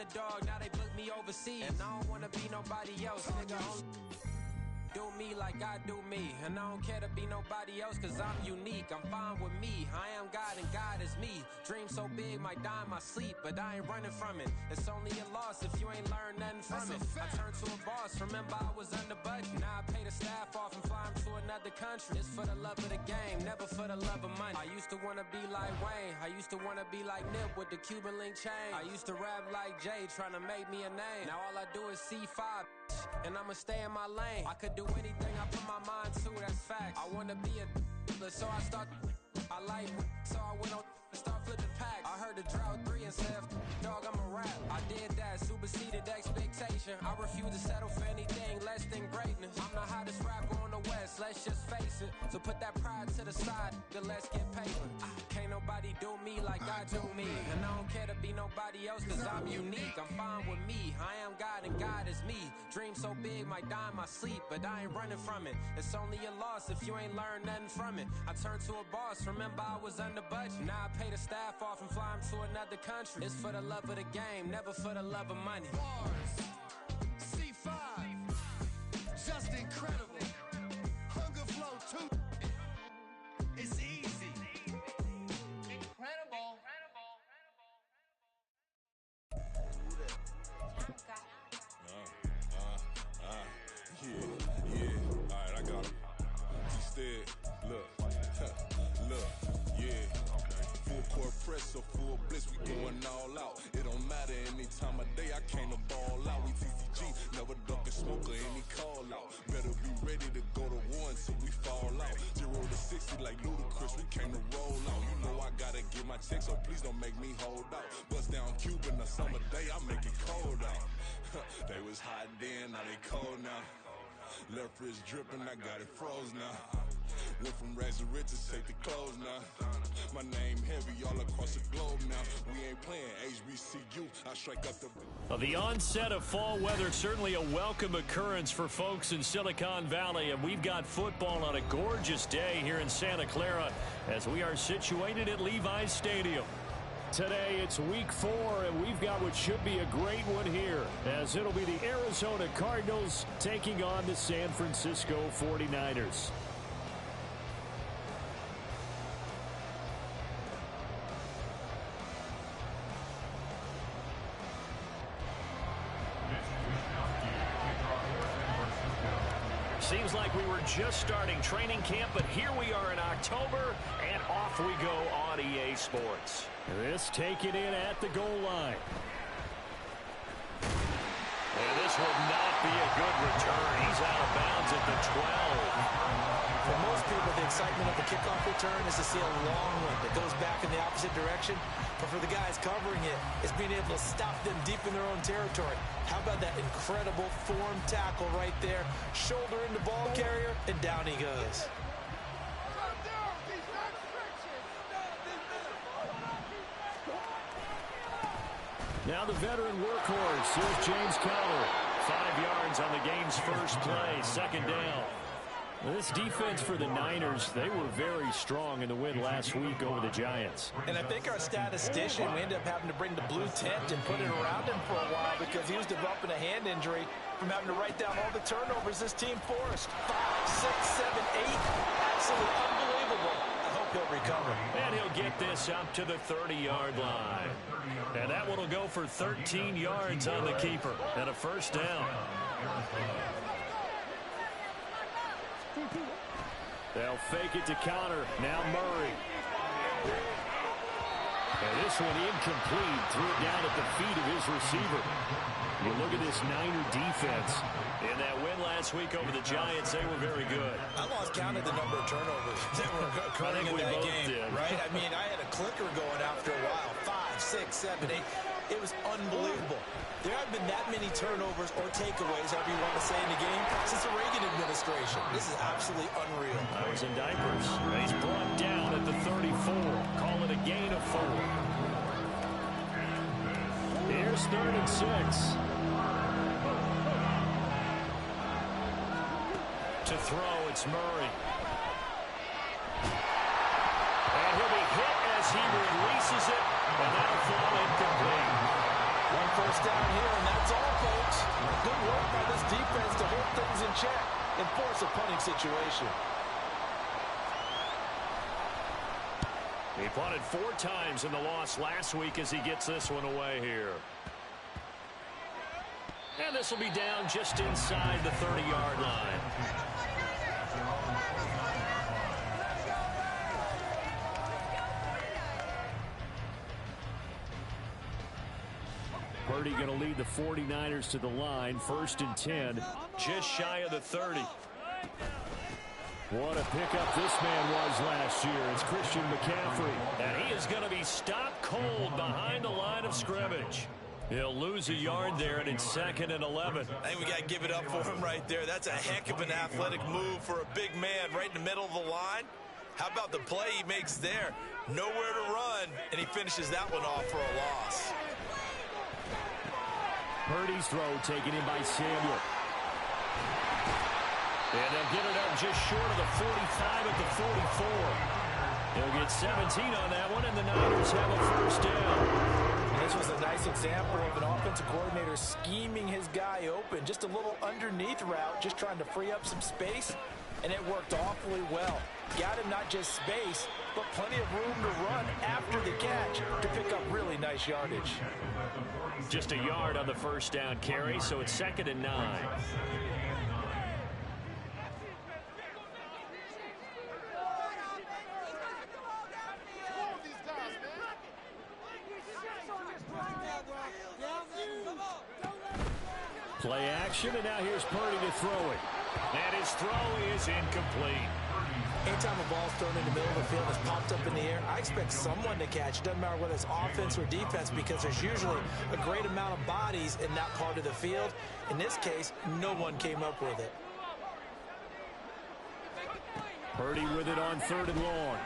underdog, now they book me overseas. And I don't wanna be nobody else, nigga. Do me like I do me, and I don't care to be nobody else, cause I'm unique. I'm fine with me, I am God and God is me. Dream so big, might die in my sleep, but I ain't running from it. It's only a loss if you ain't learned nothing from it. I turned to a boss, remember I was under budget. Now I pay the staff off and fly them to another country. It's for the love of the game, never for the love of money. I used to wanna be like Wayne, I used to wanna be like Nip with the Cuban link chain. I used to rap like Jay, trying to make me a name. Now all I do is C5, and I'ma stay in my lane. I could do anything I put my mind to, that's facts. I wanna be a so I start, I like, so I went on and start flipping packs. I heard the drought 3 and said, dog, I'm a rap. I did that, superseded expectation. I refuse to settle for anything less than greatness. I'm the hottest rapper on the West, let's just face it. So put that pride to the side, then let's get paper. Can't nobody do me like I do me. And I don't care to be nobody else, cause I'm unique. I'm fine with me, I am God and God is me. Dream so big, might die in my sleep, but I ain't running from it. It's only a loss if you ain't learned nothing from it. I turned to a boss, remember I was under budget. Now I pay the staff off and fly them to another country. It's for the love of the game, never for the love of money. Bars, C5, just incredible. Hunger flow 2, it's easy. Incredible. Yeah, alright, I got him. Instead, look, yeah. Full court press or full blitz, we going all out. It don't matter any time of day, I came to ball out. We TCG, never ducking smoke or any call out. Better be ready to go to war until we fall out. 0 to 60 like Ludacris, we came to roll out. You know I gotta get my check, so please don't make me hold out. Bust down Cuban a summer day, I make it cold out. They was hot then, now they cold now. Left wrist dripping, I got it froze now. Went from rags to riches, take the clothes now. My name heavy all across the globe now. We ain't playing HBCU, I strike up the... Well, the onset of fall weather, certainly a welcome occurrence for folks in Silicon Valley, and we've got football on a gorgeous day here in Santa Clara as we are situated at Levi's Stadium. Today it's week 4, and we've got what should be a great one here, as it'll be the Arizona Cardinals taking on the San Francisco 49ers. Seems like we were just starting training camp, but here we are in October, and off we go on EA Sports. This taken in at the goal line. And this would not be a good return. He's out of bounds at the 12. For most people, the excitement of the kickoff return is to see a long one that goes back in the opposite direction. But for the guys covering it, it's being able to stop them deep in their own territory. How about that incredible form tackle right there? Shoulder into ball carrier, and down he goes. Now the veteran workhorse, here's James Conner. 5 yards on the game's first play, second down. This defense for the Niners, they were very strong in the win last week over the Giants. And I think our statistician, we ended up having to bring the blue tent and put it around him for a while because he was developing a hand injury from having to write down all the turnovers this team forced. 5, 6, 7, 8. Absolutely unbelievable. I hope he'll recover. And he'll get this up to the 30-yard line. And that one will go for 13 yards on the keeper and a first down. They'll fake it to Conner. Now Murray. And this one incomplete. Threw it down at the feet of his receiver. You look at this Niner defense. In that win last week over the Giants, they were very good. I lost count of the number of turnovers that were occurring in that game, right? I mean, I had a clicker going after a while. 5, 6, 7, 8. It was unbelievable. There haven't been that many turnovers or takeaways, however you want to say, in the game since the Reagan administration. This is absolutely unreal. I was in diapers. He's brought down at the 34. Call it a gain of 4. Here's 3rd and 6. To throw, it's Murray. And he'll be hit as he releases it, and that'll fall incomplete. One first down here, and that's all, folks. Good work by this defense to hold things in check and force a punting situation. He punted 4 times in the loss last week as he gets this one away here. And this will be down just inside the 30-yard line. Purdy going to lead the 49ers to the line. 1st and 10, just shy of the 30. What a pickup this man was last year. It's Christian McCaffrey. And he is going to be stopped cold behind the line of scrimmage. He'll lose a yard there, and it's 2nd and 11. I think we got to give it up for him right there. That's a heck of an athletic move for a big man right in the middle of the line. How about the play he makes there? Nowhere to run, and he finishes that one off for a loss. Purdy's throw taken in by Samuel. And they'll get it up just short of the 45 at the 44. They'll get 17 on that one, and the Niners have a 1st down. This was a nice example of an offensive coordinator scheming his guy open. Just a little underneath route, just trying to free up some space, and it worked awfully well. Got him not just space, but plenty of room to run after the catch to pick up really nice yardage. Just a yard on the 1st down carry, so it's 2nd and 9. Play action, and now here's Purdy to throw it. And his throw is incomplete. Anytime a ball's thrown in the middle of the field and is popped up in the air, I expect someone to catch. Doesn't matter whether it's offense or defense, because there's usually a great amount of bodies in that part of the field. In this case, no one came up with it. Purdy with it on 3rd and long.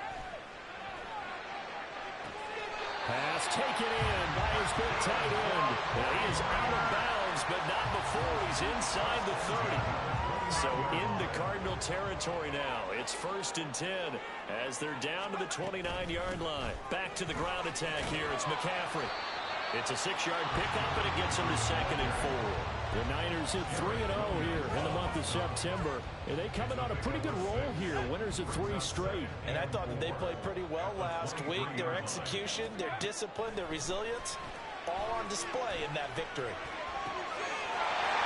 Pass taken in by his big tight end. Well, he is out of bounds, but not before he's inside the 30. So into Cardinal territory now. It's 1st and 10 as they're down to the 29-yard line. Back to the ground attack here. It's McCaffrey. It's a 6-yard pickup, and it gets him to 2nd and 4. The Niners hit 3-0 here in the month of September. And they coming on a pretty good roll here. Winners of 3 straight. And I thought that they played pretty well last week. Their execution, their discipline, their resilience, all on display in that victory.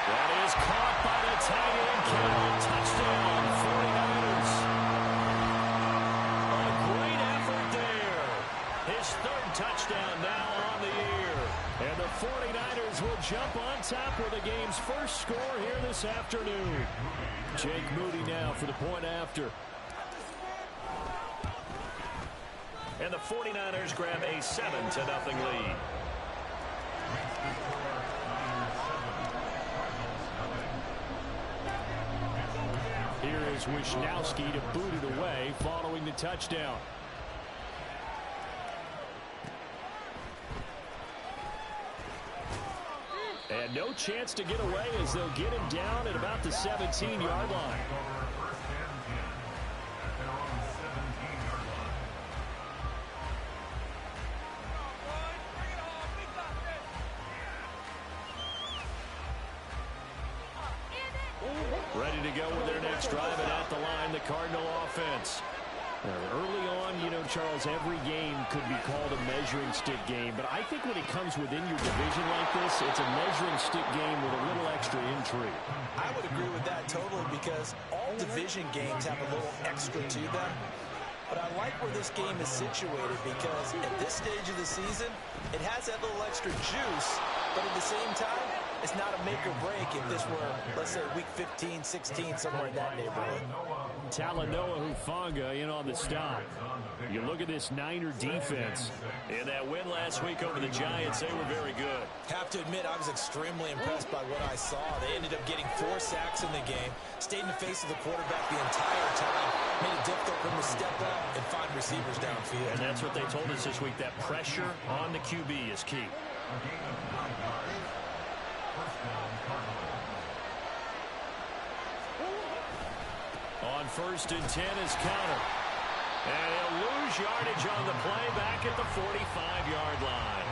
That is caught by the tight end, Kittle. Touchdown, 49ers. A great effort there. His 3rd touchdown now on the year. And the 49ers will jump on top with the game's 1st score here this afternoon. Jake Moody now for the point after. And the 49ers grab a 7-0 lead. Here is Wisnowski to boot it away following the touchdown. And no chance to get away as they'll get him down at about the 17-yard line. Ready to go with their next drive, and at the line, the Cardinal offense. Early on, you know, Charles, every game could be called a measuring stick game, but I think when it comes within your division like this, it's a measuring stick game with a little extra intrigue. I would agree with that totally, because all division games have a little extra to them. But I like where this game is situated, because at this stage of the season, it has that little extra juice, but at the same time, it's not a make or break if this were, let's say, week 15, 16, somewhere in that neighborhood. Talanoa Hufanga in on the stop. You look at this Niner defense. In that win last week over the Giants, they were very good. Have to admit, I was extremely impressed by what I saw. They ended up getting 4 sacks in the game, stayed in the face of the quarterback the entire time, made it difficult for him to step up and find receivers downfield. And that's what they told us this week, that pressure on the QB is key. On 1st and 10 is counter. And he'll lose yardage on the play back at the 45-yard line.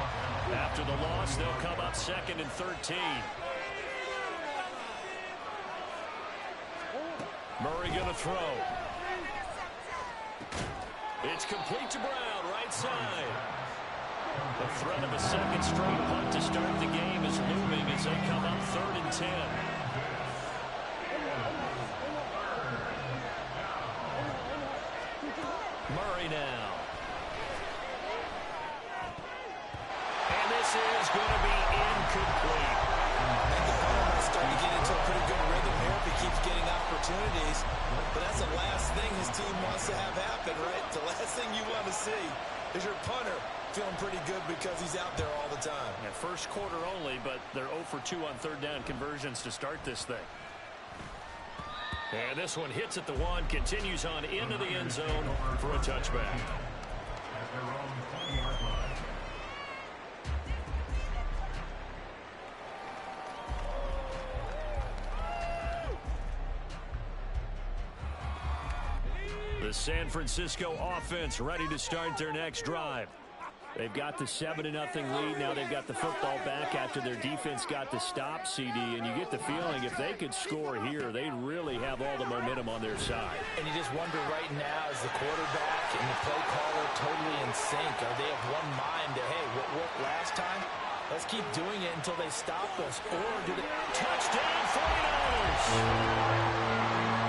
After the loss, they'll come up 2nd and 13. Murray going to throw. It's complete to Brown, right side. The threat of a second straight punt to start the game is looming as they come up 3rd and 10. Murray now. And this is going to be incomplete. I think the punter might start to get into a pretty good rhythm here if he keeps getting opportunities. But that's the last thing his team wants to have happen, right? The last thing you want to see is your punter feeling pretty good because he's out there all the time. Yeah, first quarter only, but they're 0 for 2 on 3rd down conversions to start this thing. And this one hits at the 1, continues on into the end zone for a touchback. The San Francisco offense ready to start their next drive. They've got the 7-0 lead. Now they've got the football back after their defense got the stop, CD. And you get the feeling if they could score here, they'd really have all the momentum on their side. And you just wonder right now, is the quarterback and the play caller totally in sync? Are they of one mind that, hey, what worked last time? Let's keep doing it until they stop us. Or do they... Touchdown, 49ers!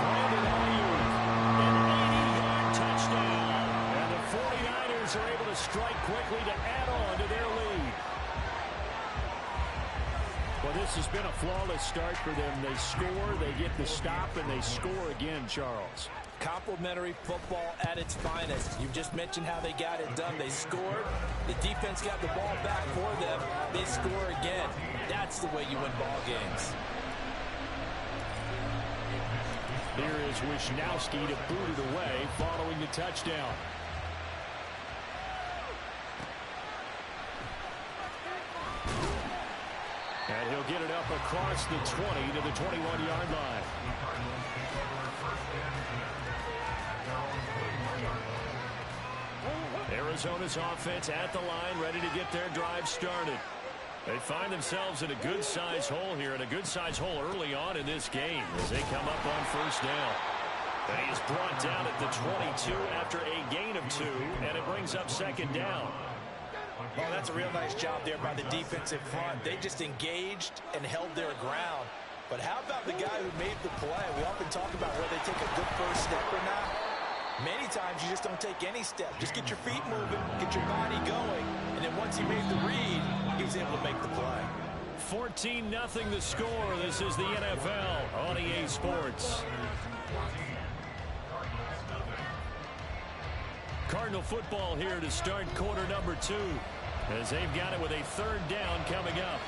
Brandon Ayuk, an 80-yard touchdown. And the 49ers are able to strike quickly to add on to their lead. Well, this has been a flawless start for them. They score, they get the stop, and they score again, Charles. Complimentary football at its finest. You just mentioned how they got it done. They scored. The defense got the ball back for them. They score again. That's the way you win ball games. Here is Wisnowski to boot it away following the touchdown. And he'll get it up across the 20 to the 21-yard line. Arizona's offense at the line, ready to get their drive started. They find themselves in a good-sized hole here, and a good-sized hole early on in this game as they come up on 1st down. And he is brought down at the 22 after a gain of 2, and it brings up 2nd down. Oh, that's a real nice job there by the defensive front. They just engaged and held their ground. But how about the guy who made the play? We often talk about whether they take a good first step or not. Many times you just don't take any step. Just get your feet moving, get your body going. And then once he made the read, he was able to make the play. 14-0 the score. This is the NFL on EA Sports. Cardinal football here to start quarter number 2 as they've got it with a 3rd down coming up.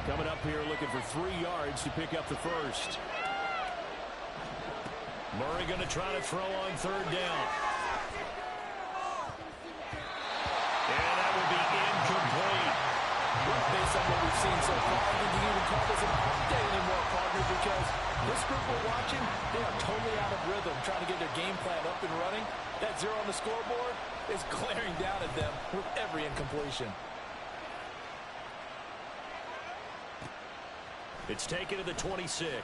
Coming up here looking for 3 yards to pick up the first. Murray going to try to throw on 3rd down. And that will be incomplete. Well, based on what we've seen so far, I think you can even call this an update anymore, partner, because this group we're watching, they are totally out of rhythm, trying to get their game plan up and running. That 0 on the scoreboard is glaring down at them with every incompletion. It's taken to the 26.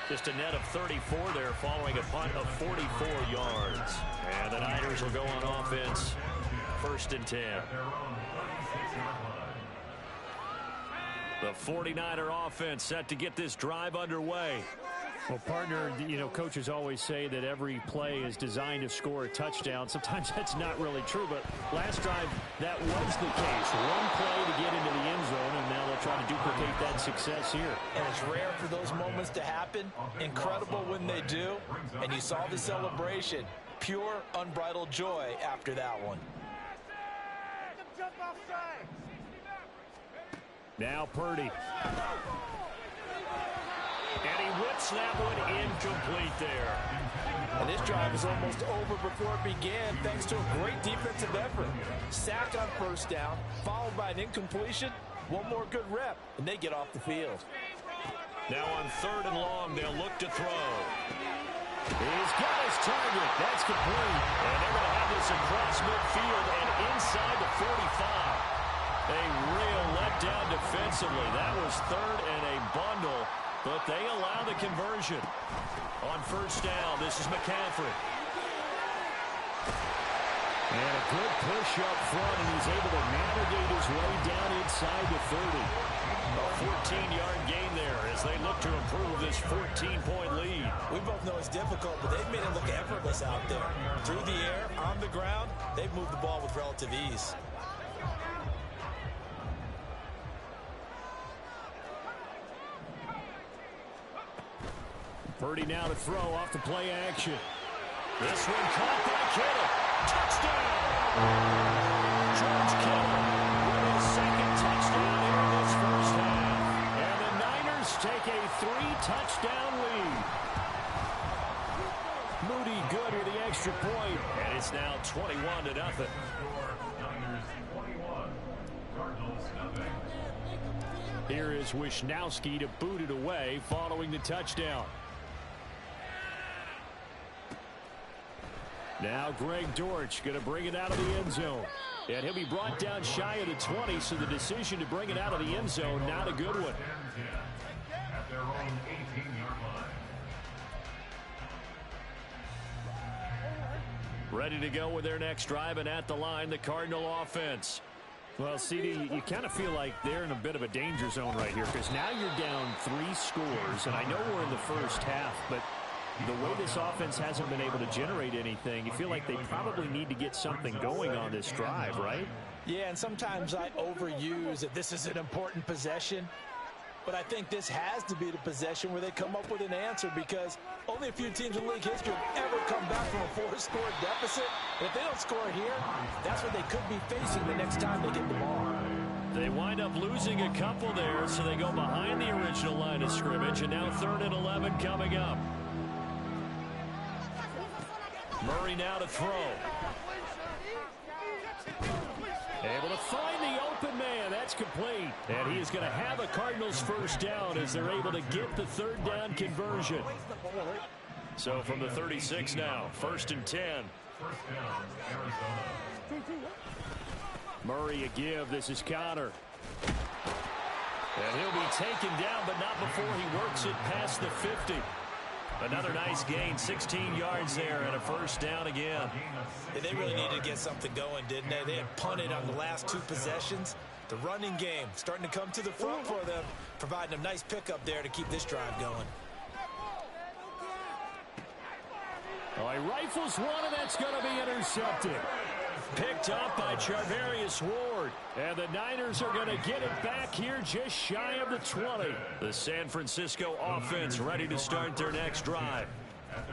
Just a net of 34 there following a punt of 44 yards. And the Niners will go on offense. 1st and 10. The 49er offense set to get this drive underway. Well, partner, you know, coaches always say that every play is designed to score a touchdown. Sometimes that's not really true, but last drive, that was the case. One play to get into the end zone, and now they'll try to duplicate that success here. And it's rare for those moments to happen. Incredible when they do. And you saw the celebration. Pure, unbridled joy after that one. Now Purdy. And he whips that one incomplete there. And this drive is almost over before it began thanks to a great defensive effort. Sack on 1st down, followed by an incompletion. One more good rep, and they get off the field. Now on 3rd and long, they'll look to throw. He's got his target. That's complete. And they're going to have this across midfield and inside the 45. A real letdown defensively. That was third and a bundle, but they allow the conversion. On first down, this is McCaffrey. And a good push up front, and he's able to navigate his way down inside the 30. A 14-yard gain there as they look to improve this 14-point lead. We both know it's difficult, but they've made it look effortless out there. Through the air, on the ground, they've moved the ball with relative ease. Purdy now to throw off the play action. This one caught by Kittle. Touchdown! George Kittle with his second touchdown here in this first half. And the Niners take a 3-touchdown lead. Moody good with the extra point, and it's now 21-0. Here is Wisnowski to boot it away following the touchdown. Now Greg Dortch going to bring it out of the end zone. And he'll be brought down shy of the 20, so the decision to bring it out of the end zone, not a good one. At their own 18-yard line. Ready to go with their next drive, and at the line, the Cardinal offense. Well, CD, you kind of feel like they're in a bit of a danger zone right here, because now you're down 3 scores, and I know we're in the first half, but the way this offense hasn't been able to generate anything, you feel like they probably need to get something going on this drive, right? Yeah, and sometimes I overuse that this is an important possession. But I think this has to be the possession where they come up with an answer, because only a few teams in league history have ever come back from a 4-score deficit. And if they don't score here, that's what they could be facing the next time they get the ball. They wind up losing a couple there, so they go behind the original line of scrimmage, and now 3rd and 11 coming up. Murray now to throw. Able to find the open man. That's complete. And he is going to have a Cardinals first down as they're able to get the 3rd down conversion. So from the 36 now, 1st and 10. Murray a give. This is Connor. And he'll be taken down, but not before he works it past the 50. Another nice gain, 16 yards there, and a first down again. And they really needed to get something going, didn't they? They had punted on the last 2 possessions. The running game starting to come to the front for them, providing a nice pickup there to keep this drive going. Oh, he rifles one, and that's going to be intercepted. Picked up by Charvarius Ward. And the Niners are going to get it back here just shy of the 20. The San Francisco offense ready to start their next drive.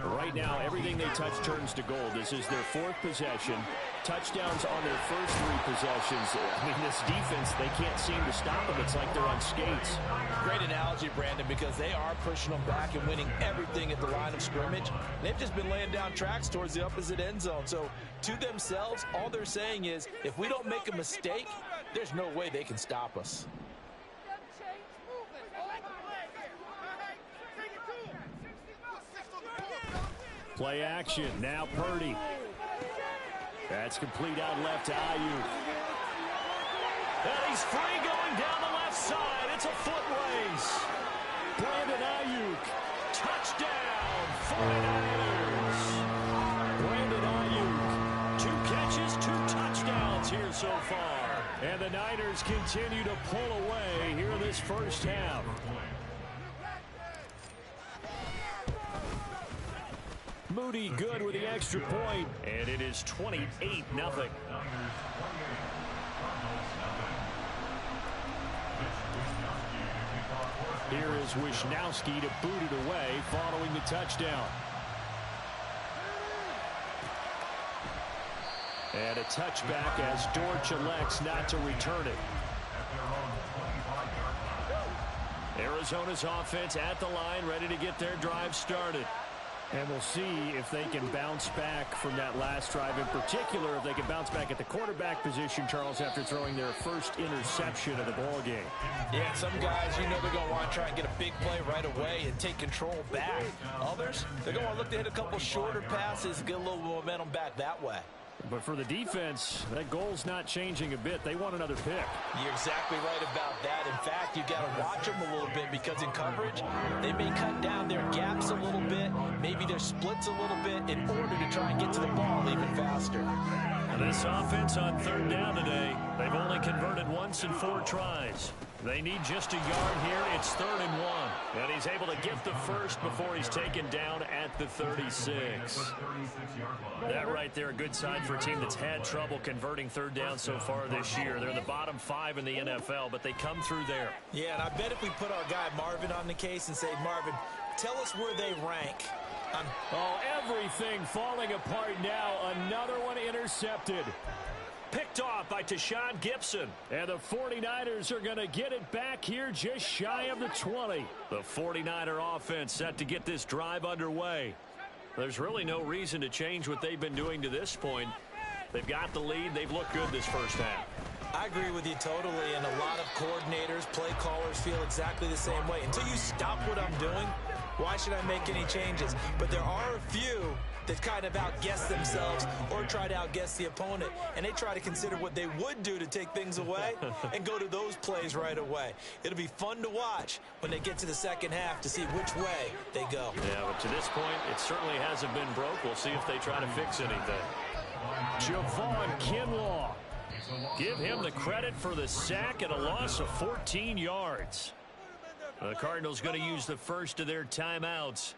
Right now, everything they touch turns to gold. This is their 4th possession. Touchdowns on their first 3 possessions. I mean, this defense, they can't seem to stop them. It's like they're on skates. Great analogy, Brandon, because they are pushing them back and winning everything at the line of scrimmage. They've just been laying down tracks towards the opposite end zone. So, to themselves, all they're saying is, if we don't make a mistake, there's no way they can stop us. Play action. Now Purdy. That's complete out left to Ayuk. And he's free going down the left side. It's a foot race. Brandon Ayuk. Touchdown, 49ers. Brandon Ayuk. 2 catches, 2 touchdowns here so far. And the Niners continue to pull away here in this first half. Moody good with the extra point, and it is 28-0. Here is Wisnowski to boot it away following the touchdown. And a touchback as Dortch elects not to return it. Arizona's offense at the line, ready to get their drive started. And we'll see if they can bounce back from that last drive. In particular, if they can bounce back at the quarterback position, Charles, after throwing their first interception of the ballgame. Yeah, some guys, they're going to want to try and get a big play right away and take control back. Others, they're going to look to hit a couple shorter passes, get a little momentum back that way. But for the defense, that goal's not changing a bit. They want another pick. You're exactly right about that. In fact, you've got to watch them a little bit because in coverage, they may cut down their gaps a little bit, maybe their splits a little bit in order to try and get to the ball even faster. This offense on third down today, they've only converted once in 4 tries. They need just a yard here. It's 3rd and 1. And he's able to get the first before he's taken down at the 36. That right there, a good sign for a team that's had trouble converting third down so far this year. They're the bottom 5 in the NFL, but they come through there. Yeah, and I bet if we put our guy Marvin on the case and say, Marvin, tell us where they rank. Everything falling apart now. Another one intercepted. Picked off by Tashawn Gibson. And the 49ers are going to get it back here just shy of the 20. The 49er offense set to get this drive underway. There's really no reason to change what they've been doing to this point. They've got the lead. They've looked good this first half. I agree with you totally, and a lot of coordinators, play callers feel exactly the same way. Until you stop what I'm doing, why should I make any changes? But there are a few that kind of outguess themselves or try to outguess the opponent, and they try to consider what they would do to take things away and go to those plays right away. It'll be fun to watch when they get to the second half to see which way they go. Yeah, but to this point, it certainly hasn't been broke. We'll see if they try to fix anything. Javon Kinlaw. Give him the credit for the sack and a loss of 14 yards. The Cardinals going to use the first of their timeouts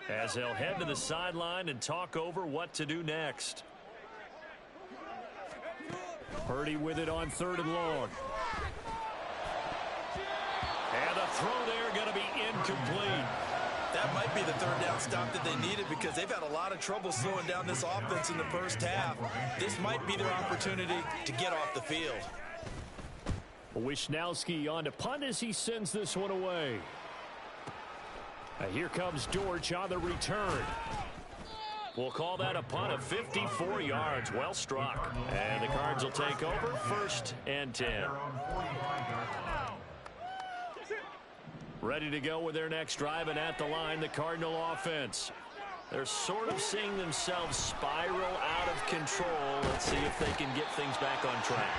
as they'll head to the sideline and talk over what to do next. Purdy with it on 3rd and long. And the throw there going to be incomplete. That might be the third down stop that they needed because they've had a lot of trouble slowing down this offense in the first half. This might be their opportunity to get off the field. Wisnowski on to punt as he sends this one away. Here comes Dortch on the return. We'll call that a punt of 54 yards. Well struck. And the Cards will take over 1st and 10. Ready to go with their next drive, and at the line, the Cardinal offense. They're sort of seeing themselves spiral out of control. Let's see if they can get things back on track.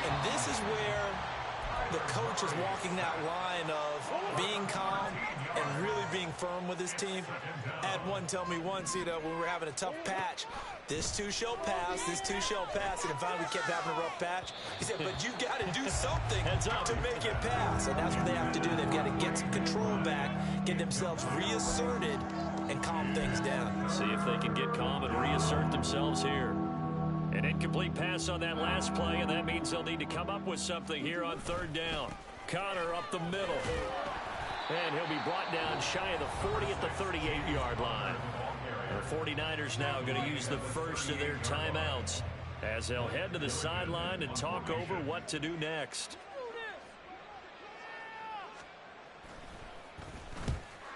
And this is where the coach is walking that line of being calm and really being firm with his team. Had one tell me once, when we were having a tough patch, this too shall pass, this too shall pass, and finally we kept having a rough patch. He said, but you've got to do something to make it pass, and that's what they have to do. They've got to get some control back, get themselves reasserted, and calm things down. See if they can get calm and reassert themselves here. An incomplete pass on that last play, and that means they'll need to come up with something here on 3rd down. Connor up the middle. And he'll be brought down shy of the 40 at the 38-yard line. The 49ers now going to use the first of their timeouts as they'll head to the sideline and talk over what to do next.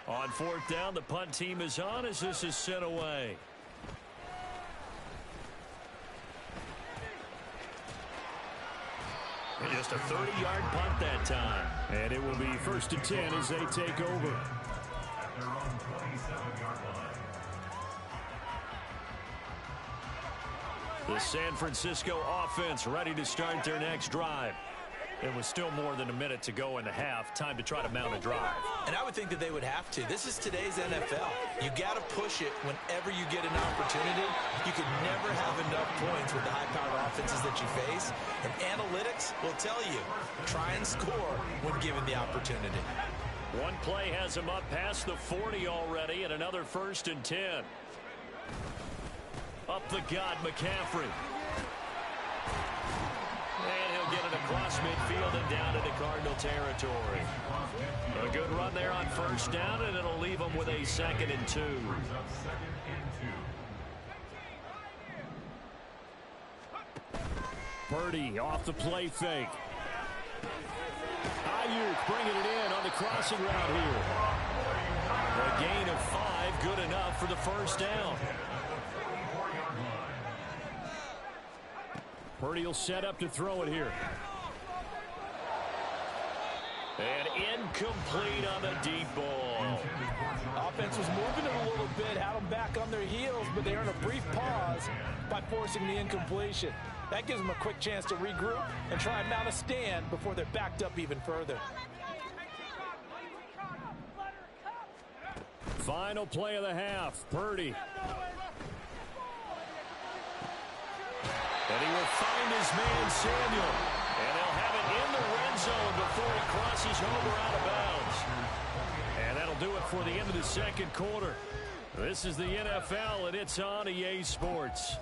On 4th down, the punt team is on as this is sent away. And just a 30-yard punt that time. And it will be 1st and 10 as they take over. The San Francisco offense ready to start their next drive. It was still more than a minute to go in the half. Time to try to mount a drive. And I would think that they would have to. This is today's NFL. You got to push it whenever you get an opportunity. You could never have enough points with the high-powered offenses that you face. And analytics will tell you, try and score when given the opportunity. One play has him up past the 40 already, and another 1st and 10. Up the gut, McCaffrey. And he'll get it across midfield and down into Cardinal territory. A good run there on 1st down, and it'll leave them with a 2nd and 2. Purdy off the play fake. Ayuk bringing it in on the crossing route here. A gain of 5, good enough for the first down. Purdy will set up to throw it here. And incomplete on the deep ball. Offense was moving it a little bit, had them back on their heels, but they earned a brief pause by forcing the incompletion. That gives them a quick chance to regroup and try and mount a stand before they're backed up even further. Final play of the half, Purdy. And he will find his man, Samuel. And they'll have it in the red zone before he crosses over out of bounds. And that'll do it for the end of the second quarter. This is the NFL, and it's on EA Sports.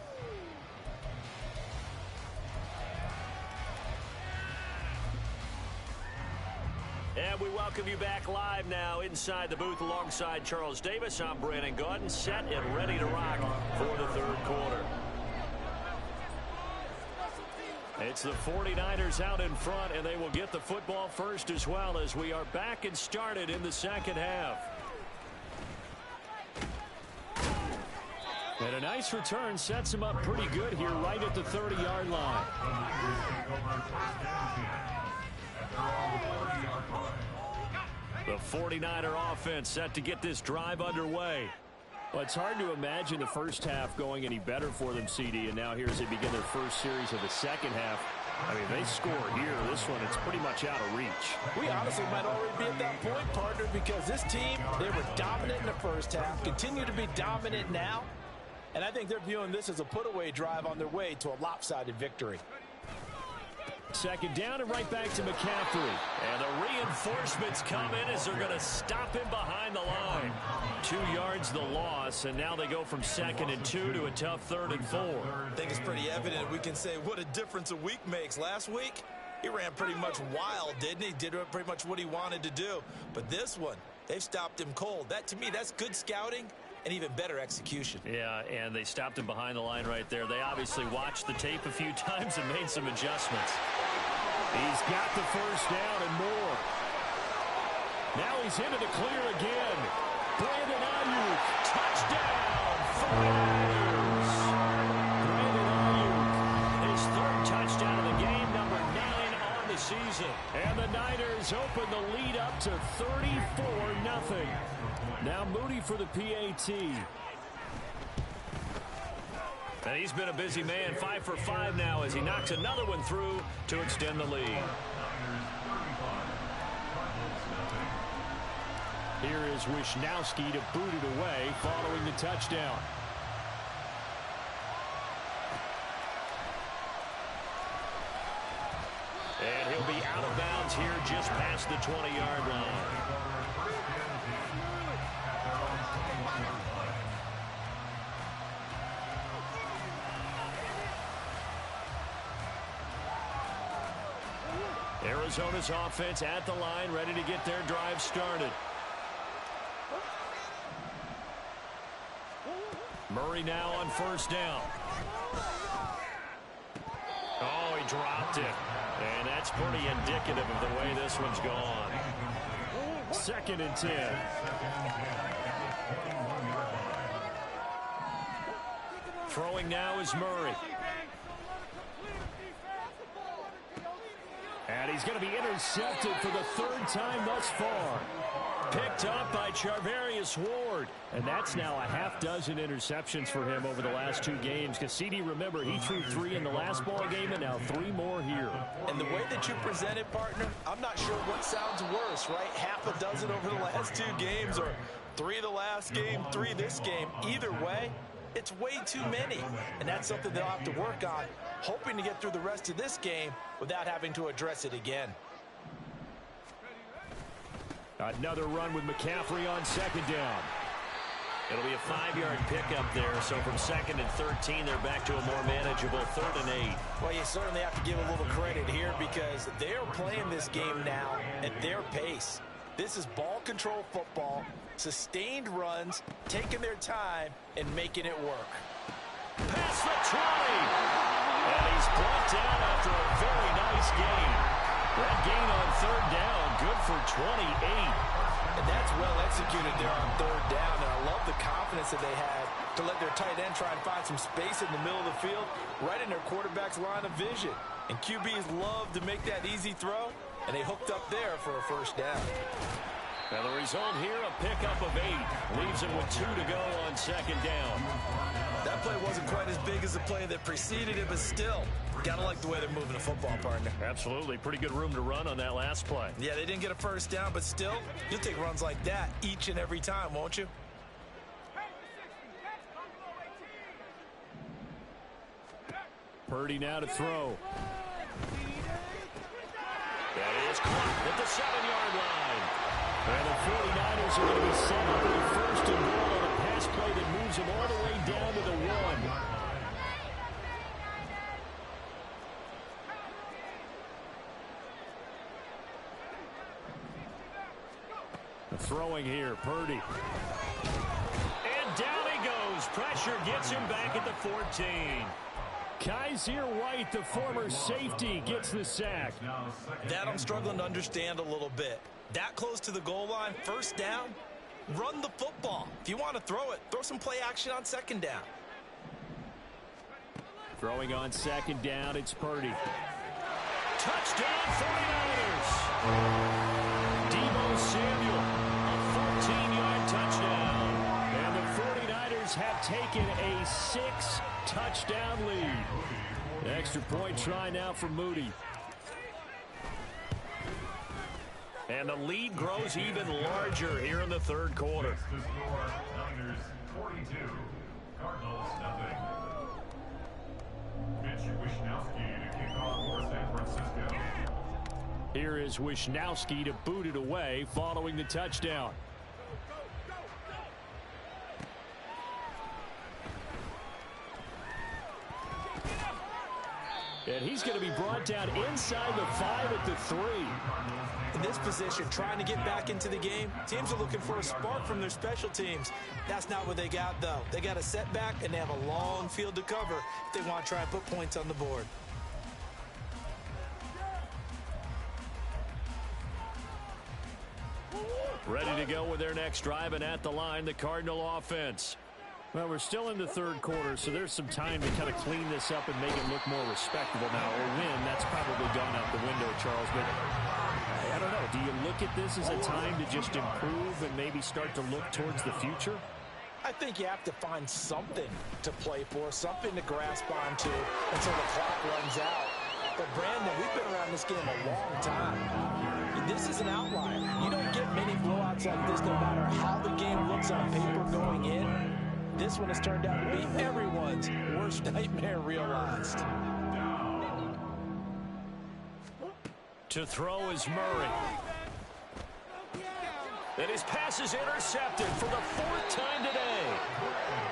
And we welcome you back live now inside the booth alongside Charles Davis. I'm Brandon Gaudin, set and ready to rock for the third quarter. It's the 49ers out in front, and they will get the football first as well as we are back and started in the second half. And a nice return sets him up pretty good here right at the 30-yard line. The 49er offense set to get this drive underway. Well, it's hard to imagine the first half going any better for them, CD, and now here as they begin their first series of the second half. I mean, they score here. This one, it's pretty much out of reach. We honestly might already be at that point, partner, because this team, they were dominant in the first half, continue to be dominant now, and I think they're viewing this as a put-away drive on their way to a lopsided victory. Second down and right back to McCaffrey. And the reinforcements come in as they're going to stop him behind the line. 2 yards the loss, and now they go from 2nd and 2 to a tough 3rd and 4. I think it's pretty evident. We can say what a difference a week makes. Last week, he ran pretty much wild, didn't he? Did pretty much what he wanted to do. But this one, they've stopped him cold. That, to me, that's good scouting and even better execution. Yeah, and they stopped him behind the line right there. They obviously watched the tape a few times and made some adjustments. He's got the first down and more. Now he's into the clear again. Brandon Ayuk, touchdown, 49ers. Brandon Ayuk, his 3rd touchdown of the game, number 9 on the season. And the Niners open the lead up to 34-0. Now Moody for the PAT. And he's been a busy man, 5 for 5 now as he knocks another one through to extend the lead. Here is Wisnowski to boot it away following the touchdown. And he'll be out of bounds here just past the 20-yard line. Arizona's offense at the line, ready to get their drive started. Murray now on first down. Oh, he dropped it. And that's pretty indicative of the way this one's gone. 2nd and 10. Throwing now is Murray. And he's going to be intercepted for the 3rd time thus far. Picked up by Charvarius Ward. And that's now a half dozen interceptions for him over the last 2 games. Because CD, remember, he threw 3 in the last ball game and now 3 more here. And the way that you present it, partner, I'm not sure what sounds worse, right? Half a dozen over the last 2 games or 3 the last game, 3 this game. Either way, it's way too many. And that's something they'll have to work on, hoping to get through the rest of this game without having to address it again. Another run with McCaffrey on 2nd down. It'll be a 5-yard pickup there, so from 2nd and 13, they're back to a more manageable 3rd and 8. Well, you certainly have to give a little credit here because they're playing this game now at their pace. This is ball control football, sustained runs, taking their time, and making it work. Past the 20! And he's brought down after a very nice gain. That gain on 3rd down, good for 28. And that's well executed there on third down. And I love the confidence that they had to let their tight end try and find some space in the middle of the field, right in their quarterback's line of vision. And QBs love to make that easy throw, and they hooked up there for a first down. And the result here, a pickup of 8. Leaves them with 2 to go on second down. That play wasn't quite as big as the play that preceded it, but still, gotta like the way they're moving the football, partner. Absolutely. Pretty good room to run on that last play. Yeah, they didn't get a first down, but still, you'll take runs like that each and every time, won't you? Purdy now to throw. That is caught at the 7-yard line. And the 49ers are going to be set up with a first and goal on a pass play that moves them all the way down to the 1. Throwing here, Purdy. And down he goes. Pressure gets him back at the 14. Kaiser White, the former safety, gets the sack. That I'm struggling to understand a little bit. That close to the goal line, first down, run the football. If you want to throw it, throw some play action on second down. Throwing on second down, it's Purdy. Touchdown, 49ers. Deebo Samuel, a 14-yard touchdown. And the 49ers have taken a 6-touchdown lead. Extra point try now for Moody. And the lead grows even larger here in the third quarter. Niners 42, Cardinals nothing. Mitch Wishnowsky to kick off for San Francisco. Here is Wishnowsky to boot it away following the touchdown. And he's going to be brought down inside the 5 at the 3. In this position, trying to get back into the game, teams are looking for a spark from their special teams. That's not what they got, though. They got a setback, and they have a long field to cover if they want to try and put points on the board. Ready to go with their next drive, and at the line, the Cardinal offense. Well, we're still in the third quarter, so there's some time to kind of clean this up and make it look more respectable now. Or win, that's probably gone out the window, Charles. But I don't know. Do you look at this as a time to just improve and maybe start to look towards the future? I think you have to find something to play for, something to grasp onto until the clock runs out. But, Brandon, we've been around this game a long time. This is an outlier. You don't get many blowouts like this no matter how the game looks on paper going in. This one has turned out to be everyone's worst nightmare realized. To throw is Murray. And his pass is intercepted for the 4th time today.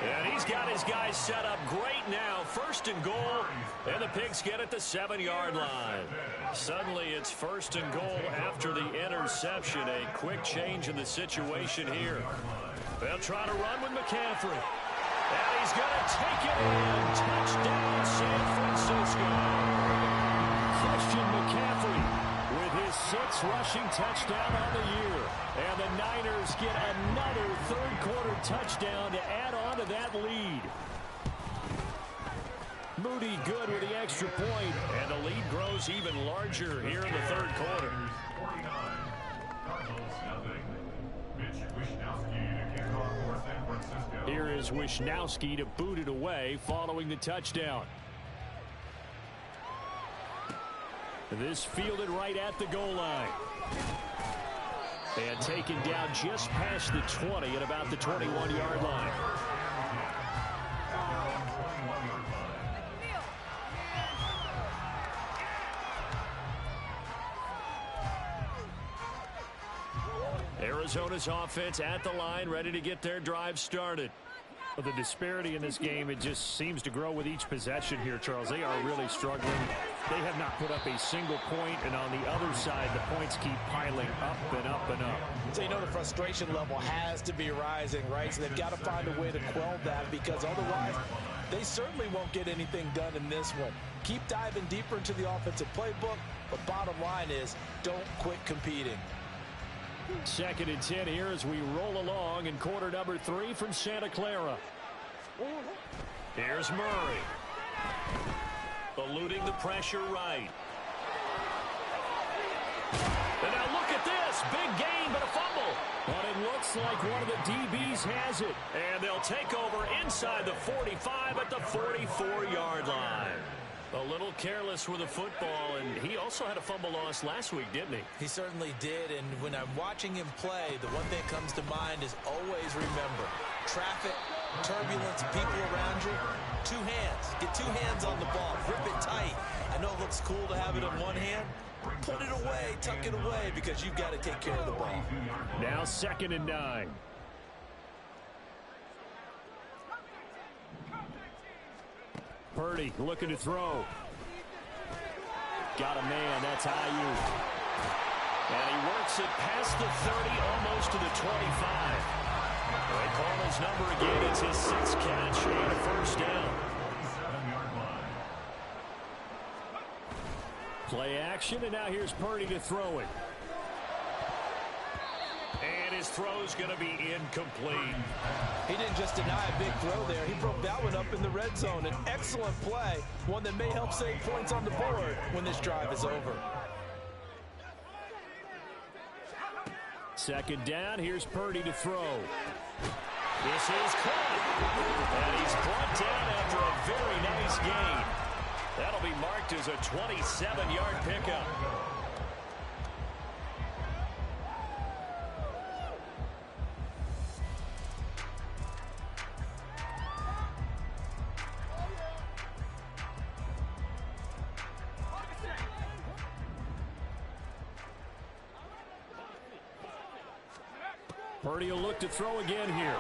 And he's got his guys set up great now. First and goal. And the Pigs get at the 7-yard line. Suddenly it's first and goal after the interception. A quick change in the situation here. They'll try to run with McCaffrey. And he's going to take it in. Touchdown, San Francisco. Christian McCaffrey with his 6th rushing touchdown on the year. And the Niners get another third-quarter touchdown to add on to that lead. Moody good with the extra point. And the lead grows even larger here in the third quarter. 49, Cardinals nothing. Mitch Wishnowsky to kick off for San Francisco. Here is Wishnowsky to boot it away following the touchdown. This fielded right at the goal line. And taken down just past the 20 at about the 21-yard line. Arizona's offense at the line, ready to get their drive started. Well, the disparity in this game, it just seems to grow with each possession here, Charles. They are really struggling. They have not put up a single point, and on the other side, the points keep piling up and up and up. So you know the frustration level has to be rising, right? So they've got to find a way to quell that, because otherwise they certainly won't get anything done in this one. Keep diving deeper into the offensive playbook, but bottom line is don't quit competing. 2nd and 10 here as we roll along in quarter number 3 from Santa Clara. Here's Murray. Eluding the pressure right. And now look at this. Big gain, but a fumble. But it looks like one of the DBs has it. And they'll take over inside the 45 at the 44-yard line. A little careless with the football, and he also had a fumble loss last week, didn't he? He certainly did, and when I'm watching him play, the one thing that comes to mind is always remember, traffic, turbulence, people around you, 2 hands. Get 2 hands on the ball. Grip it tight. I know it looks cool to have it in one hand. Put it away, tuck it away, because you've got to take care of the ball. Now 2nd and 9. Purdy looking to throw. Got a man. That's Ayuk. And he works it past the 30, almost to the 25. They call his number again. It's his 6th catch and a first down. Play action, and now here's Purdy to throw it. And his throw's going to be incomplete. He didn't just deny a big throw there. He broke that one up in the red zone. An excellent play, one that may help save points on the board when this drive is over. 2nd down, here's Purdy to throw. This is caught. And he's brought down after a very nice gain. That'll be marked as a 27-yard pickup. Purdy will look to throw again here.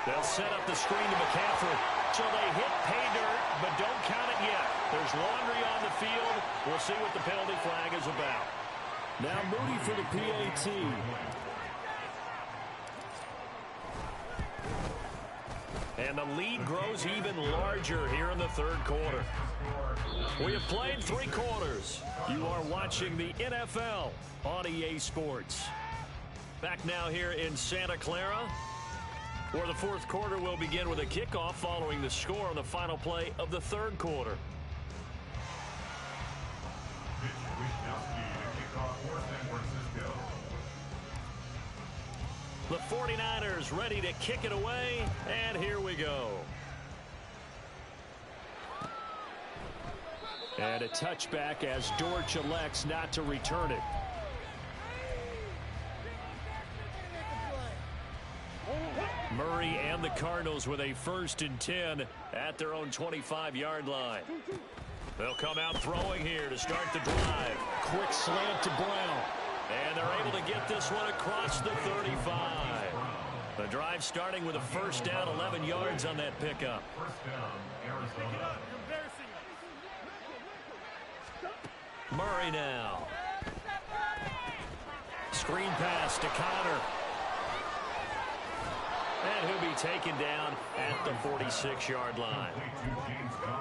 They'll set up the screen to McCaffrey. So they hit pay dirt, but don't count it yet. There's laundry on the field. We'll see what the penalty flag is about. Now Moody for the PAT. And the lead grows even larger here in the 3rd quarter. We have played 3 quarters. You are watching the NFL on EA Sports. Back now here in Santa Clara, where the 4th quarter will begin with a kickoff following the score on the final play of the 3rd quarter. The 49ers ready to kick it away, and here we go. And a touchback as Dortch elects not to return it. Murray and the Cardinals with a 1st and 10 at their own 25-yard line. They'll come out throwing here to start the drive. Quick slant to Brown. And they're able to get this one across the 35. The drive starting with a first down, 11 yards on that pickup. Murray now. Screen pass to Connor. And he'll be taken down at the 46-yard line.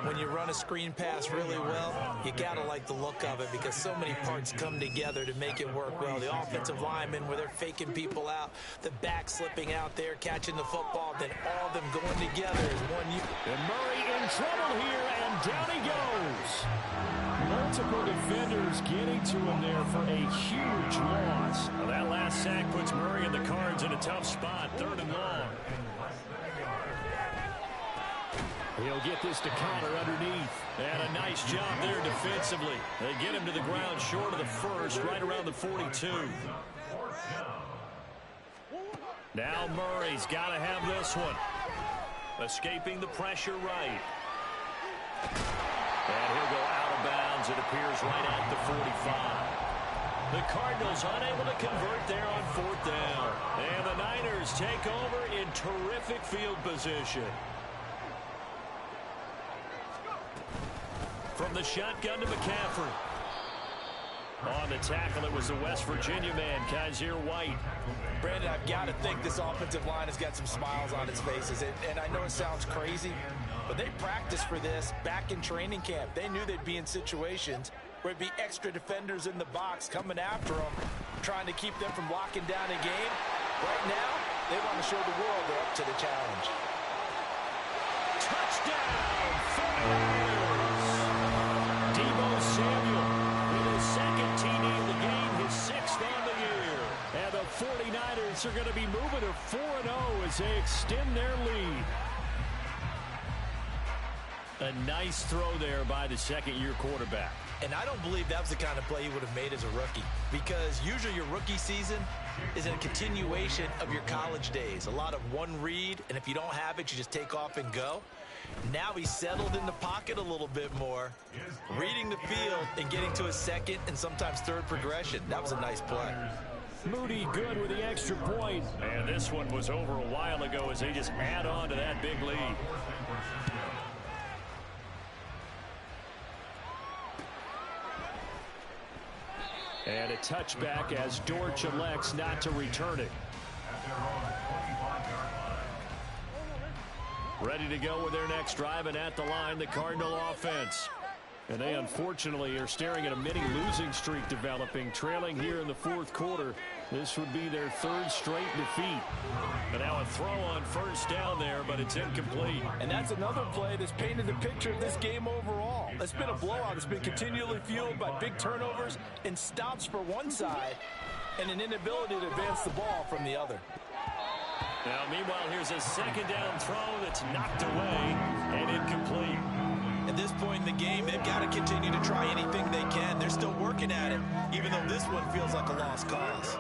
When you run a screen pass really well, you got to like the look of it because so many parts come together to make it work well. The offensive linemen, where they're faking people out, the back slipping out there, catching the football, then all of them going together is one unit. And Murray in trouble here, and down he goes. Multiple defenders getting to him there for a huge loss. Well, that last sack puts Murray and the Cards in a tough spot, 3rd and long. He'll get this to Connor underneath. And a nice job there defensively. They get him to the ground short of the first, right around the 42. Now Murray's got to have this one. Escaping the pressure right. And he'll go out of bounds, it appears, right at the 45. The Cardinals unable to convert there on 4th down. And the Niners take over in terrific field position. From the shotgun to McCaffrey. On the tackle, it was the West Virginia man, Kaiser White. Brandon, I've got to think this offensive line has got some smiles on its faces. And I know it sounds crazy, but they practiced for this back in training camp. They knew they'd be in situations where it'd be extra defenders in the box coming after them, trying to keep them from locking down a game. Right now, they want to show the world they're up to the challenge. Touchdown, 49ers! Deebo Samuel with his second TD of the game, his 6th on the year. And the 49ers are going to be moving to 4-0 as they extend their lead. A nice throw there by the second-year quarterback. And I don't believe that was the kind of play he would have made as a rookie, because usually your rookie season is a continuation of your college days. A lot of one read, and if you don't have it, you just take off and go. Now he's settled in the pocket a little bit more, reading the field and getting to his second and sometimes third progression. That was a nice play. Moody good with the extra point. And this one was over a while ago as they just add on to that big lead. And a touchback as Dortch elects not to return it. Ready to go with their next drive, and at the line, the Cardinal offense. And they unfortunately are staring at a mini losing streak developing, trailing here in the fourth quarter. This would be their third straight defeat. And now a throw on first down there, but it's incomplete. And that's another play that's painted the picture of this game overall. It's been a blowout. It's been continually fueled by big turnovers and stops for one side and an inability to advance the ball from the other. Now, meanwhile, here's a second down throw that's knocked away and incomplete. At this point in the game, they've got to continue to try anything they can. They're still working at it, even though this one feels like a lost cause.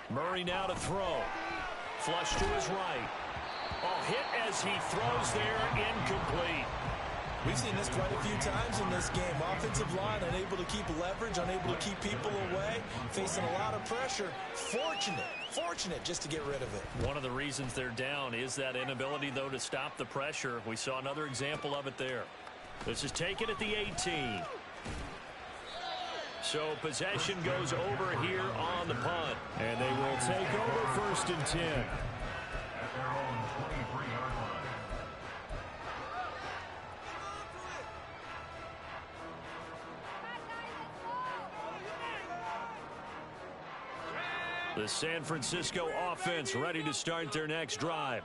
Murray now to throw. Flush to his right. Oh, hit as he throws there, incomplete. We've seen this quite a few times in this game. Offensive line unable to keep leverage, unable to keep people away, facing a lot of pressure. Fortunate just to get rid of it. One of the reasons they're down is that inability, though, to stop the pressure. We saw another example of it there. This is taken at the 18. So possession goes over here on the punt. And they will take over 1st and 10. At their own 23-yard line. The San Francisco offense ready to start their next drive.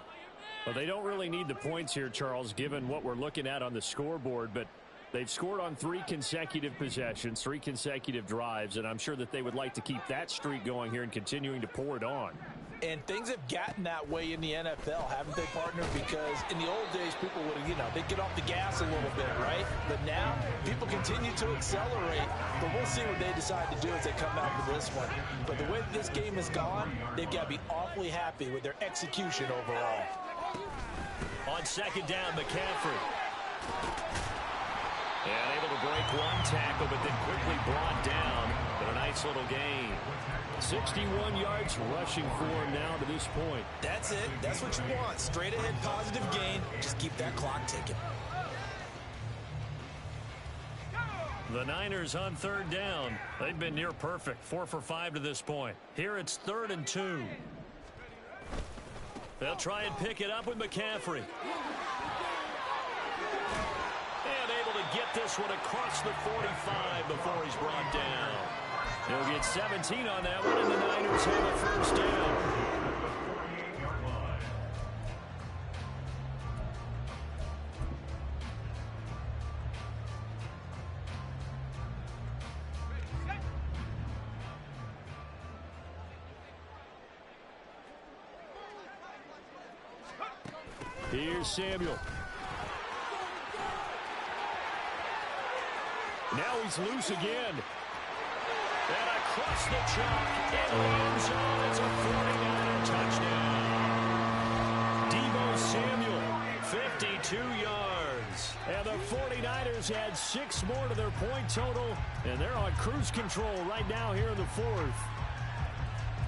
Well, they don't really need the points here, Charles, given what we're looking at on the scoreboard, but they've scored on 3 consecutive possessions, 3 consecutive drives, and I'm sure that they would like to keep that streak going here and continuing to pour it on. And things have gotten that way in the NFL, haven't they, partner? Because in the old days, people would, they'd get off the gas a little bit, right? But now, people continue to accelerate. But we'll see what they decide to do as they come out for this one. But the way this game has gone, they've got to be awfully happy with their execution overall. On second down, McCaffrey. And able to break one tackle, but then quickly brought down. But a nice little gain. 61 yards rushing for him now to this point. That's it. That's what you want. Straight ahead positive gain. Just keep that clock ticking. The Niners on 3rd down. They've been near perfect. 4 for 5 to this point. Here it's 3rd and 2. They'll try and pick it up with McCaffrey. And able to get this one across the 45 before he's brought down. He'll get 17 on that one, and the Niners have a first down. Here's Samuel. Now he's loose again. And across the chalk, in the end zone, it's a 49er touchdown. Deebo Samuel, 52 yards. And the 49ers add 6 more to their point total, and they're on cruise control right now here in the 4th.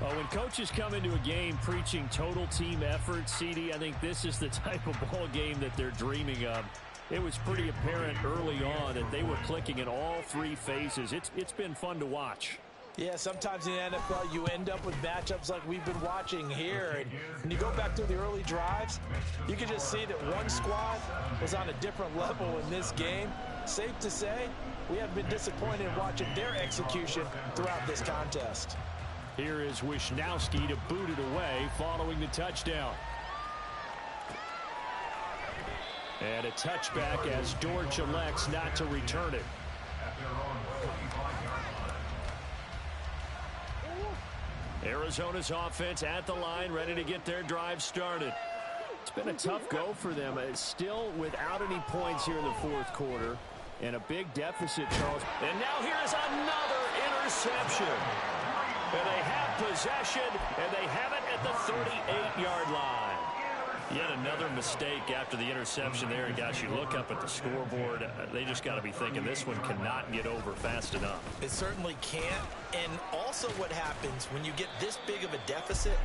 Well, when coaches come into a game preaching total team effort, CD, I think this is the type of ball game that they're dreaming of. It was pretty apparent early on that they were clicking in all 3 phases. It's been fun to watch. Yeah, sometimes in the NFL you end up with matchups like we've been watching here. And when you go back to the early drives, you can just see that one squad was on a different level in this game. Safe to say, we have been disappointed in watching their execution throughout this contest. Here is Wisnowski to boot it away following the touchdown. And a touchback as Dortch elects not to return it. Arizona's offense at the line, ready to get their drive started. It's been a tough go for them. It's still without any points here in the fourth quarter. And a big deficit, Charles. And now here is another interception. And they have possession, and they have it at the 38-yard line. Yet another mistake after the interception there. And, gosh, you look up at the scoreboard. They just got to be thinking this one cannot get over fast enough. It certainly can't. And also what happens when you get this big of a deficit,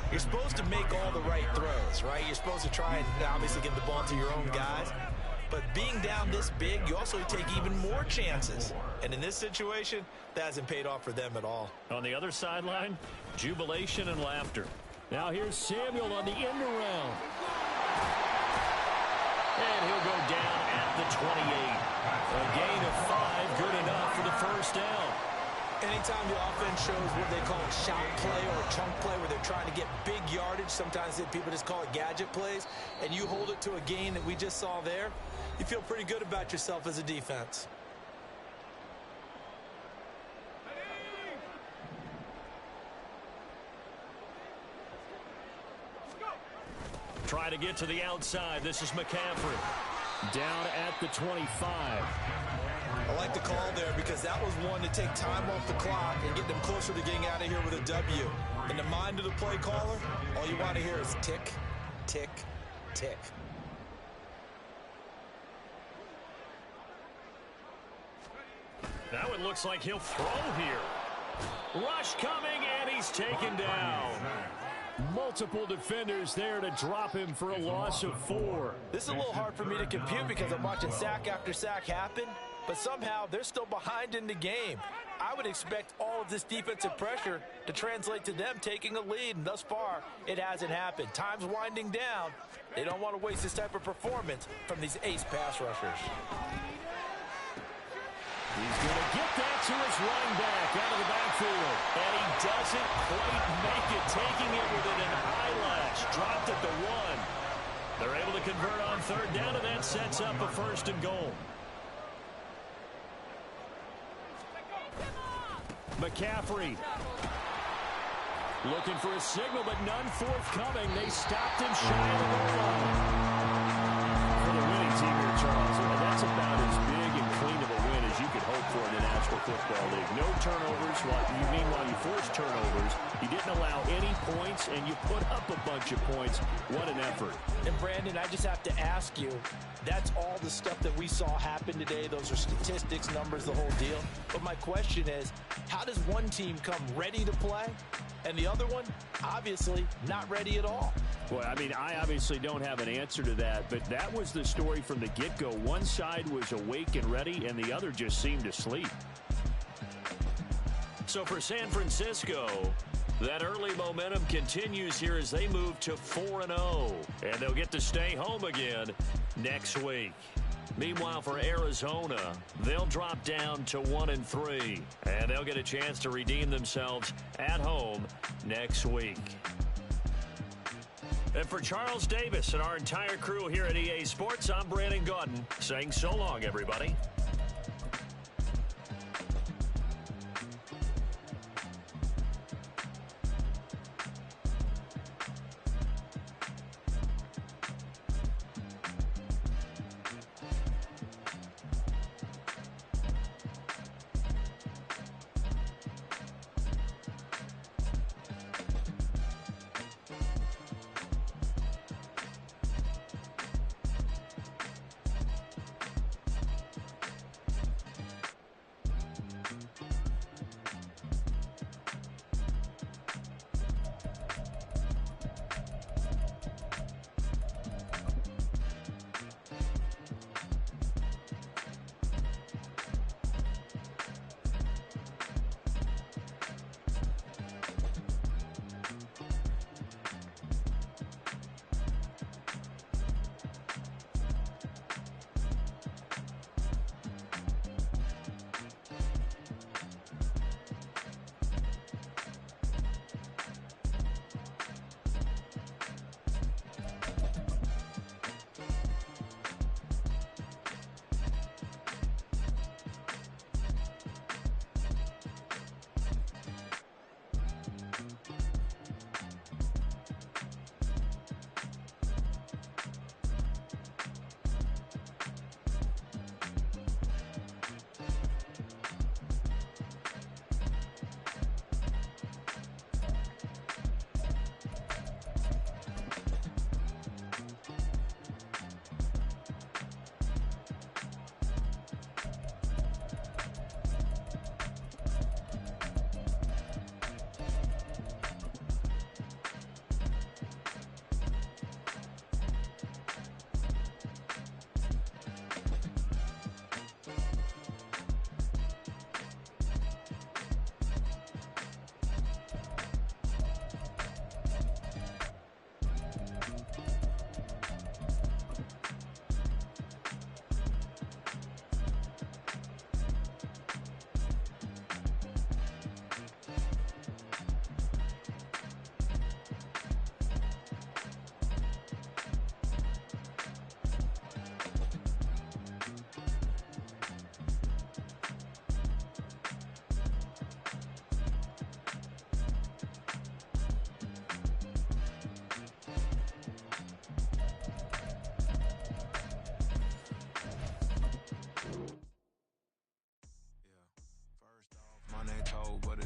you're supposed to make all the right throws, right? You're supposed to try and obviously get the ball to your own guys. But being down this big, you also take even more chances. And in this situation, that hasn't paid off for them at all. On the other sideline, jubilation and laughter. Now here's Samuel on the end around. And he'll go down at the 28. A gain of 5, good enough for the first down. Anytime the offense shows what they call a shot play or a chunk play where they're trying to get big yardage, sometimes people just call it gadget plays, and you hold it to a gain that we just saw there, you feel pretty good about yourself as a defense. Try to get to the outside. This is McCaffrey. Down at the 25. I like the call there because that was one to take time off the clock and get them closer to getting out of here with a W. In the mind of the play caller, all you want to hear is tick, tick, tick. Now it looks like he'll throw here. Rush coming, and he's taken down. Multiple defenders there to drop him for a loss of 4. This is a little hard for me to compute because I'm watching sack after sack happen, but somehow they're still behind in the game. I would expect all of this defensive pressure to translate to them taking a lead, and thus far, it hasn't happened. Time's winding down. They don't want to waste this type of performance from these ace pass rushers. He's going to get that to his running back out of the backfield. And he doesn't quite make it, taking it within an eyelash. Dropped at the 1. They're able to convert on third down, and that sets up a 1st and goal. McCaffrey looking for a signal, but none forthcoming. They stopped him shy of the goal line. For the winning team here, Charles, that's about as big and clean of a win as you could hope for in the National Football League. No turnovers. Meanwhile, you forced turnovers. You didn't allow any points, and you put up a bunch of points. What an effort. And, Brandon, I just have to ask you, that's all the stuff that we saw happen today. Those are statistics, numbers, the whole deal. But my question is, how does one team come ready to play, and the other one, obviously, not ready at all? Well, I mean, I obviously don't have an answer to that, but that was the story from the get-go. One side was awake and ready, and the other just seemed asleep. So for San Francisco, that early momentum continues here as they move to 4-0, and they'll get to stay home again next week. Meanwhile, for Arizona, they'll drop down to 1-3, and they'll get a chance to redeem themselves at home next week. And for Charles Davis and our entire crew here at EA Sports, I'm Brandon Gaudin saying so long, everybody.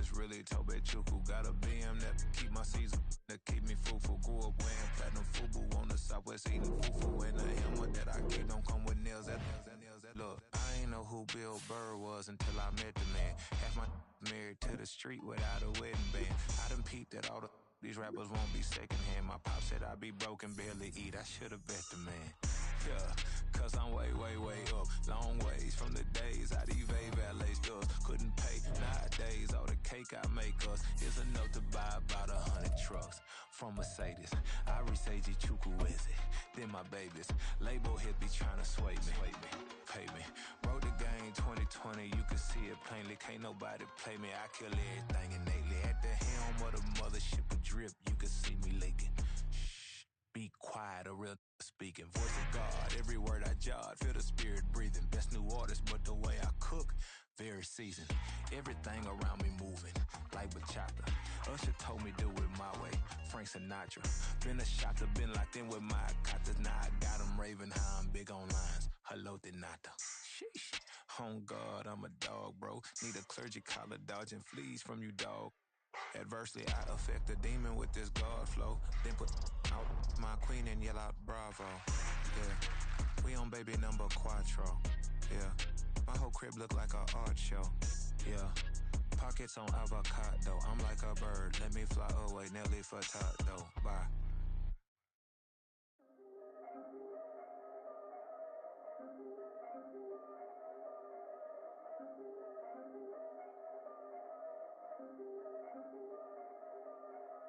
it's really Tobe Chuku. Got a BM that keep my season, that keep me fruitful. Grew up wearing platinum FUBU on the Southwest eating fufu. And the hammer that I keep don't come with nails. Look, I ain't know who Bill Burr was until I met the man. Half my married to the street without a wedding band. I done peeped that all these rappers won't be secondhand. My pop said I'd be broken, barely eat. I should've bet the man. Yeah, cause I'm way, way, way up. Long ways from the days I'd evade valet stores. Couldn't pay nowadays. All the cake I make us is enough to buy about 100 trucks. From Mercedes, I resage Chukwueze. Then my babies, label hit be trying to sway me. Pay me. Wrote the game 2020, you can see it plainly. Can't nobody play me. I kill everything innately. At the helm of the mothership of drip, you can see me leaking. Shh, be quiet, a real speaking. Voice of God, every word I jot. Feel the spirit breathing. Best new artist, but the way I cook, very seasoned. Everything around me moving, like bachata. Usher told me do it my way. Frank Sinatra. Been a shotter, been locked in with my katas. Now I got them raving how I'm big on lines. Hello, Denata. Sheesh. On God, I'm a dog, bro. Need a clergy collar, dodging fleas from you, dog. Adversely, I affect the demon with this God flow. Then put out my queen and yell out bravo. Yeah, we on baby number quattro. Yeah, my whole crib look like a art show. Yeah, pockets on avocado. I'm like a bird, let me fly away. Nelly Furtado, bye.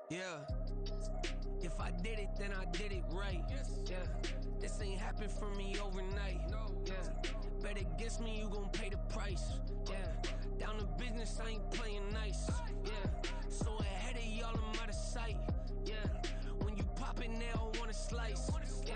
Yeah, if I did it, then I did it right. Yeah, this ain't happened for me overnight. Yeah, bet against me, you gon' pay the price. Yeah, down to business, I ain't playing nice. Yeah, so ahead of y'all, I'm out of sight. Yeah, when you poppin', they all wanna slice. Yeah,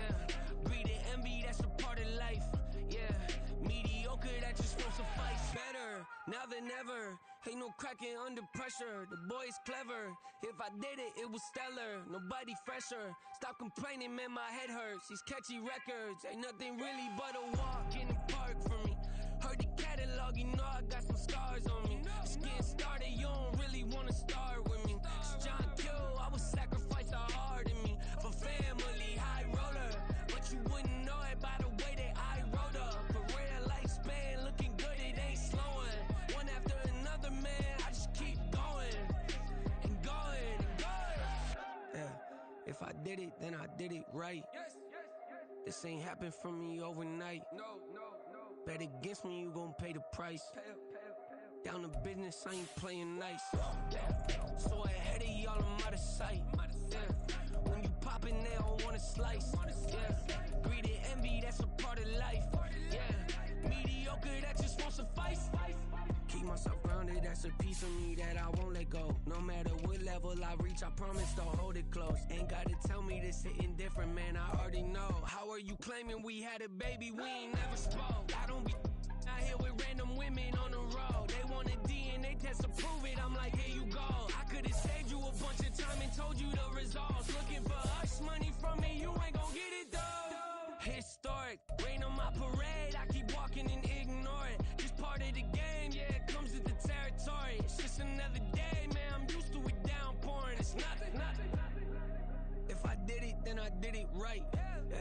greed and envy, that's a part of life. Yeah, mediocre, that just won't suffice. Better now than ever. Ain't no cracking under pressure. The boy's clever. If I did it, it was stellar. Nobody fresher. Stop complaining, man, my head hurts. These catchy records ain't nothing really but a walk in the park for me. Heard the catalog, you know I got some scars on me. Just getting started, you don't really wanna start with me. It's John Kill, I would sacrifice the heart in me for family, high roller. But you wouldn't know it by the way that I wrote up. A real lifespan, looking good, it ain't slowing. One after another, man, I just keep going and going and going. Yeah, if I did it, then I did it right. This ain't happened for me overnight. No. Bet against me, you gon' pay the price. Down to business, I ain't playing nice. So ahead of y'all, I'm out of sight. Yeah, when you poppin', they all wanna slice. Yeah, greed and envy, that's a part of life. Yeah, mediocre, that just won't suffice. Keep myself grounded, that's a piece of me that I won't let go. No matter what level I reach, I promise to hold it close. Ain't gotta tell me this hitting different, man, I already know. How are you claiming we had a baby, we ain't never spoke? I don't be out here with random women on the road. They want a DNA test to prove it, I'm like, here you go. I could've saved you a bunch of time and told you the results. Looking for hush money from me, you ain't gon' get it though. Historic, rain on my parade, I keep walking and ignore it. Just part of the game, yeah, it comes with the territory. It's just another day, man, I'm used to it downpouring. It's nothing. If I did it, then I did it right. Yeah.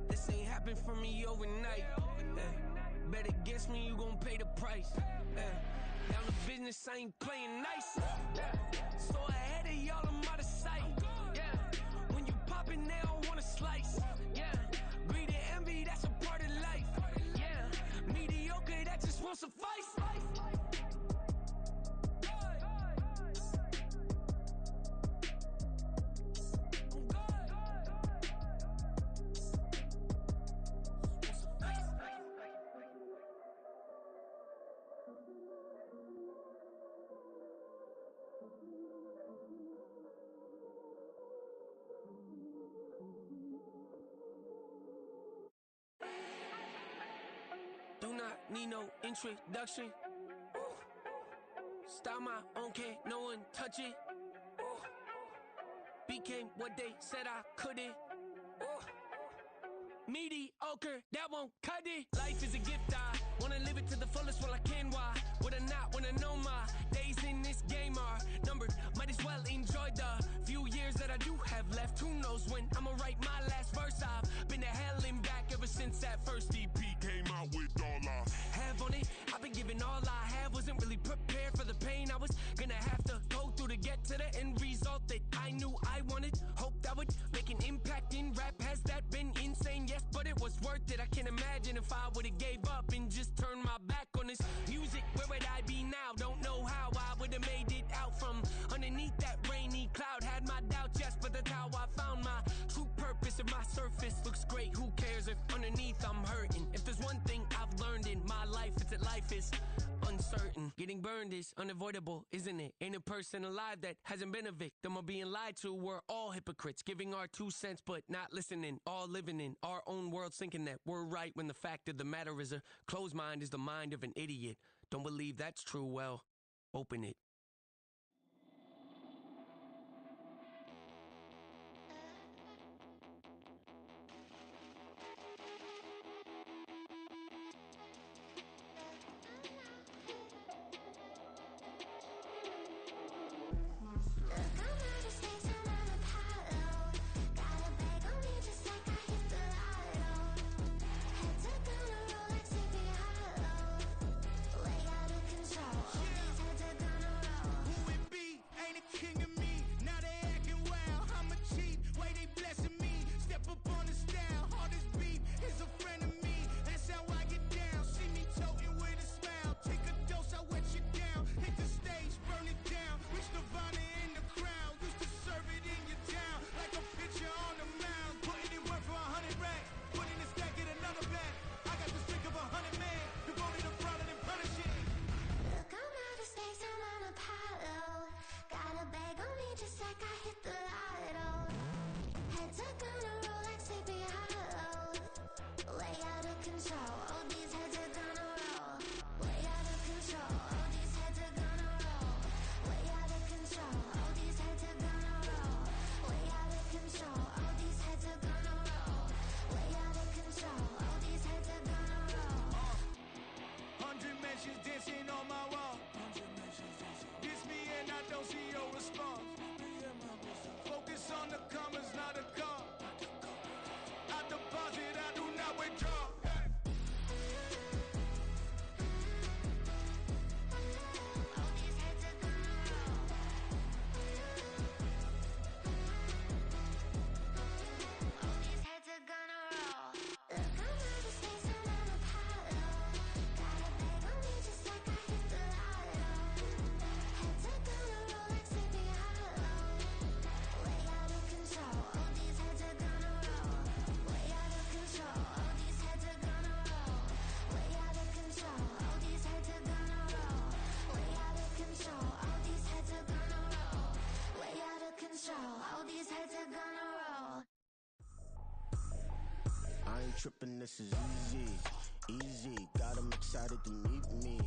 This ain't happened for me overnight. Yeah. Bet against me, you gon' pay the price. Yeah. Down to business, I ain't playing nice. Yeah. So ahead of y'all, I'm out of sight. Yeah. When you poppin', they all wanna slice. Yeah. Greed and envy, that's a part of life. Yeah. Mediocre, that just won't suffice. Do not need no introduction. Style my own, can't no one touch it. Became what they said I couldn't. Mediocre, that won't cut it. Life is a gift, I wanna live it to the fullest while I can. Why would I not wanna know my days in this game knows when I'ma write my last verse. I've been to hell and back ever since that first EP came out with all I have on it. I've been giving all I have, wasn't really prepared for the pain I was gonna have to go through to get to the end result that I knew I wanted. Hoped I would make an impact in rap. Has that been insane? Yes, but it was worth it. I can't imagine if I would've gave up and just turned my back on this music. Where would I be now? Don't know how I would've made it out from underneath that rainy cloud. Had my doubts, yes, but that's how I found my true purpose. If my surface looks great, who cares if underneath I'm hurting? If there's one thing I've learned in my life, it's that life is uncertain. Getting burned is unavoidable, isn't it? Ain't a person alive that hasn't been a victim of being lied to. We're all hypocrites, giving our 2 cents but not listening. All living in our own world, thinking that we're right when the fact of the matter is a closed mind is the mind of an idiot. Don't believe that's true? Well, open it. Dancing on my wall. This me and I don't see your response. Focus on the commas, not the call. I deposit, I do not withdraw. I ain't tripping, this is easy, easy. Got 'em excited to meet me.